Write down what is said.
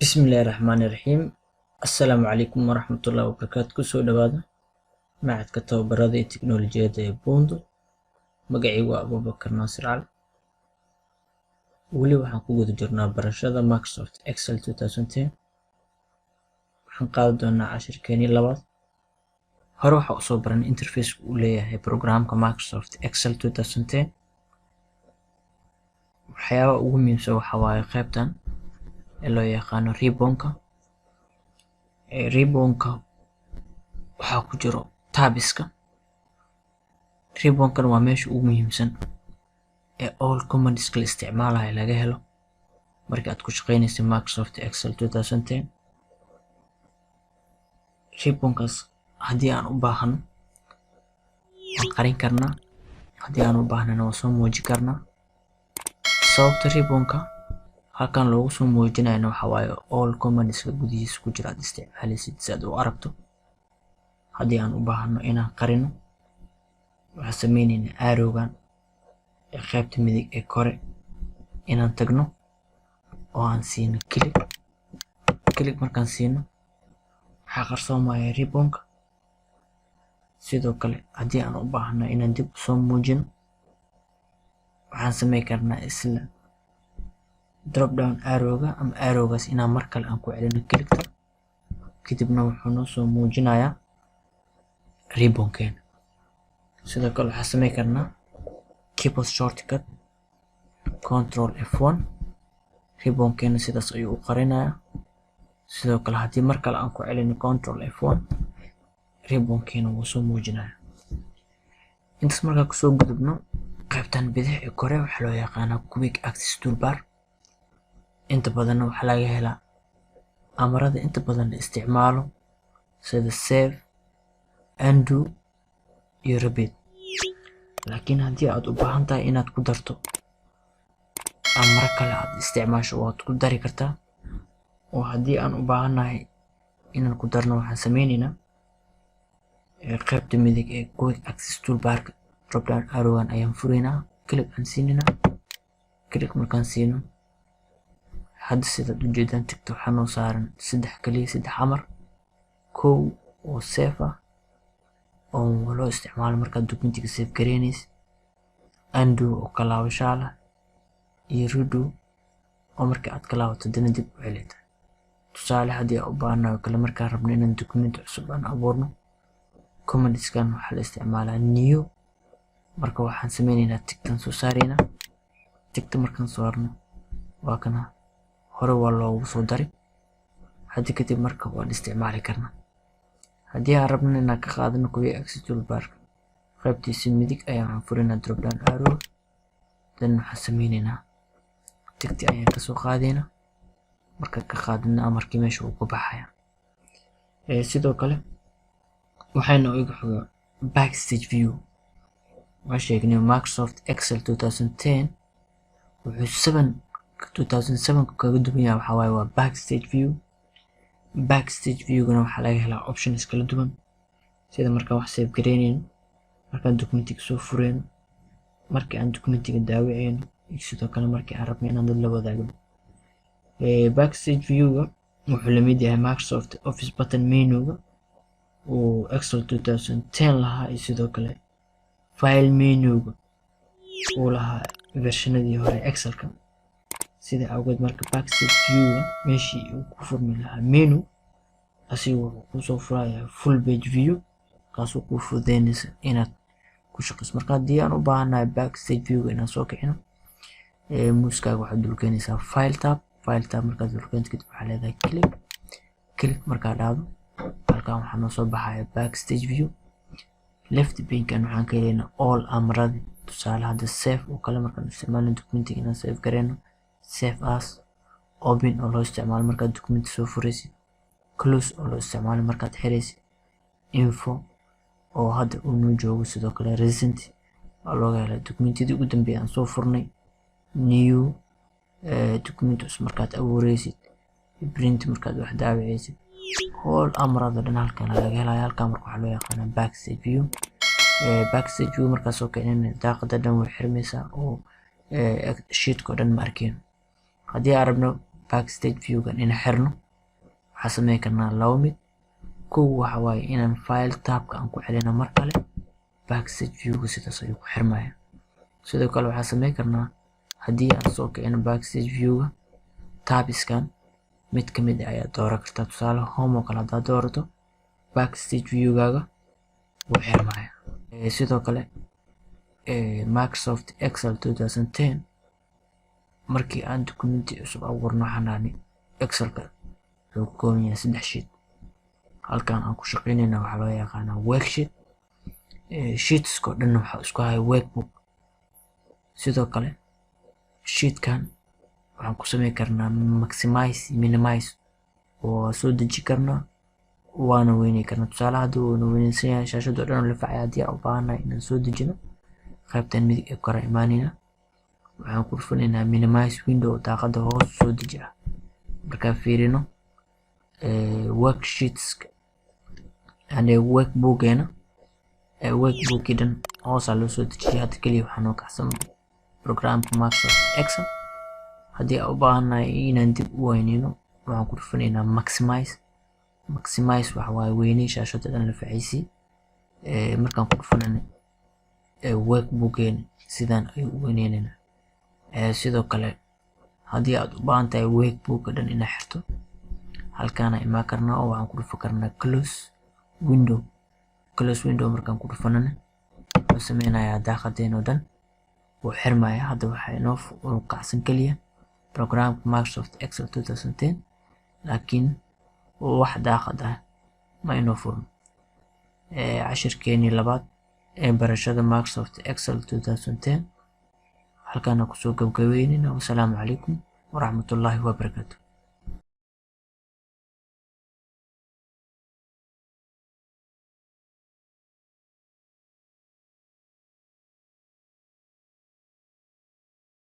بسم الله الرحمن الرحيم. السلام عليكم ورحمة الله وبركاته. كسو دوادا معد كتاب برادة التكنولوجيا بوندو مقعي أبو بكر ناصر علي ولي waxaan ku guda jirnaa barashada Microsoft Excel 2010. waxaan qaadan doonaa cashirkeeni labaad. hore waxaan usoo baranay interface uu leeyahay programka Microsoft Excel 2010. waxyaabaha ugu muhiimsan waxa waaye qaybtan ee loo yaqaano ribbonka. ribbonka waxaa ku jiro tabiska. ribbonkan waa meesha ugu muhiimsan ee all commands la isticmaalayo laga helo marka aad ku shaqeynayso Microsoft Excel 2010. ribbonkaas haddii aan u baahano waan qarin karnaa, haddii aan u baahnana waan soo muujin karnaa. sababta ribbonka halkan loogu soo muujinayna waxa waaye all commands gudihiisa ku jira aad isticmaalaysid si aad u aragto. haddii aan u baahano inaan qarino waxaan sameynaynaa arrowgan ee qaybta midig ee kore inaan tagno oo aan siino click. markaan siino waxaa qarsoomaya ribbonka. sidoo kale haddii aan u baahano inaan dib u soo muujino waxaan sameyn karnaa isla drop down arrowga ama arrowgaas inaan mar kale aan ku celino clickta, kadibna wuxuu noo soo muujinayaa ribbonkeena. sidoo kale waxaan sameyn karnaa keyboard shortcut control F1. ribbonkeena sidaas ayuu u qarinayaa. sidoo kale haddii mar kale aan ku celino control F1 ribbonkeena wuu soo muujinayaa. intaas markaa kusoo gudubno qaybtan bidix ee kore waxaa loo yaqaanaa quick access toolbar. inta badanna waxaa laga helaa amarada inta badan la isticmaalo sida save, undo iyo repeat. laakiin haddii aad u baahan tahay inaad ku darto amaro kale aad isticmaasho waad ku dari kartaa. oo haddii aan u baahannahay inaan ku darno waxaan sameynaynaa qaybta midig ee quick access toolbarka drop down arrowgan ayaan furaynaa, click aan siinaynaa. click markaan siino hadda sidaad ujeedaan tigta waxaa noo saaran saddex amar. kow oo save ah oo loo isticmaalo markaad documentiga save gareynaysid, undo oo ka laabasho leh, iyo redo oo marka aad ka laabato dana dib u celita. tusaale haddii aan u baahanahay kale markaan rabno inaan documenti cusub aan abuurno commandskan waxaa la isticmaalaa new. marka waxaan sameynaynaa tigtan soo saaraynaa. tigta markaan saarno waa kana hore waa loogu soo dari. haddii kadib marka waan isticmaali karnaa. haddii aan rabno inaan ka qaadano quick access toolbar qaybtiisa midig ayaan furaynaa drop down arrow, dan waxaan sameynaynaa tigti ayaan kasoo qaadaynaa. marka ka qaadana amarkii meesha uu ku baxaya. sidoo kale waxayna iga xogaa backstage view. waxaan sheegnay Microsoft Excel 2010 wuxuu 2007 kaga duwan yahay waxa waaye waa backstage view. backstage viewgana waxaa laga helaa options kala duwan sida markaan wax save gareynayno, markaan documentiga soo fureyno, markii aan documentiga daawaceyno, iyo sidoo kale markii aan rabno inaan dad la wadaagno. backstage viewga wuxuu la mid yahay Microsoft Office button menuga uu Excel 2010 lahaa, iyo sidoo kale file menuga uu lahaa versionadii hore Excelka. sida awgeed marka backstage viewga meeshii uu ku furmi lahaa menu asigu wuxuu kusoo furayaa full page view, kaasoo kuu fududeynaysa inaad ku shaqeyso. marka haddii aan u baahanahay backstage viewga inaan soo kicino muuskaaga waxaad dulkeenaysaa file tab markaad dulkeento kadib waxaa leedahay click markaa dhacdo halkan waxaa noo soo baxaya backstage view. left pinkan waxaan ka helaynaa all amaradi. tusaale hadda save oo kale markaan isticmaalno documentiga inaan save gareyno, save as, open oo loo isticmaalo markaad documenti soo furaysid, close oo loo isticmaalo markaad xiraysid, info oo hadda uu noo joogo, sidoo kale recent oo looga hela documentidii ugu dambeeyay aan soo furnay, new documenti cusub markaad abuuraysid, print markaad wax daawacaysid. all amarada dhan halkan laga helayo. halkan marka waxaa loo yaqaanaa backstage view. backstage view markaad soo kicinayna daaqada dhan way xirmaysaa oo sheetka oo dhan ma arkeen. haddii aan rabno backstage view-gan ina xirno waxaan sameyn karnaa laba mid. kow waxa waaye inaan file tabka aan ku celino mar kale backstage view-ga sidaas ayuu ku xirmaya. sidoo kale waxaan sameyn karnaa haddii aan soo kicino backstage view-ga tabiskan mid ka mid ah ayaa dooran kartaa. tusaale home oo kale haddaad doorato backstage view-gaaga wuu xirmaya. sidoo kale Microsoft Excel 2010 markii aan documenti cusub abuurno waxaan nahnay Excelka wuxuu ka kooban yahay 3 sheet. halkan aan ku shaqeynayna waxaa loo yaqaanaa worksheet. sheetsko dhan waxaa isku haya workbook. sidoo kale sheetkan waxaan ku sameyn karnaa maximize minimize oo soo deji karnaa waana weyneyn karnaa. tusaale haddii uuna weyneysan yahay shaashadoo dhan la facay haddii aan u baahannahay inaan soo dejino qaybtan midig ee kore imaanayna waxaan ku dhufanaynaa minimize window daaqada hoos soo deji ah. markaan fiirino worksheets and workbookeena workbookii dhan hoosaa loo soo dejiyay. hadda keliya waxaa noo kacsan programka Microsoft Excel. haddii aan u baahannahay inaan dib u weyneyno waxaan ku dhufanaynaa maximize. maximize waxa waaye weyney shaashada dhan la facaysay. markaan ku dhufanayna workbookeena sidaan ayuu u weyneynayna. sidoo kale haddii aad u baahan tahay workbooka dhan inaad xirto halkaana imaan karnaa oo waxaan ku dhufan karnaa close window. close window markaan ku dhufanana wuxuu sameynayaa daaqadeen oo dhan wuu xirmaya. hadda waxaa inoo kacsan keliya programka Microsoft Excel 2010 laakiin wax daaqad ah ma inoo furan. cashirkeenii labaad ee barashada Microsoft Excel 2010 halkaana kusoo gabagabeynayna. wassalaamu calaykum waraxmatullaahi wabarakaatu.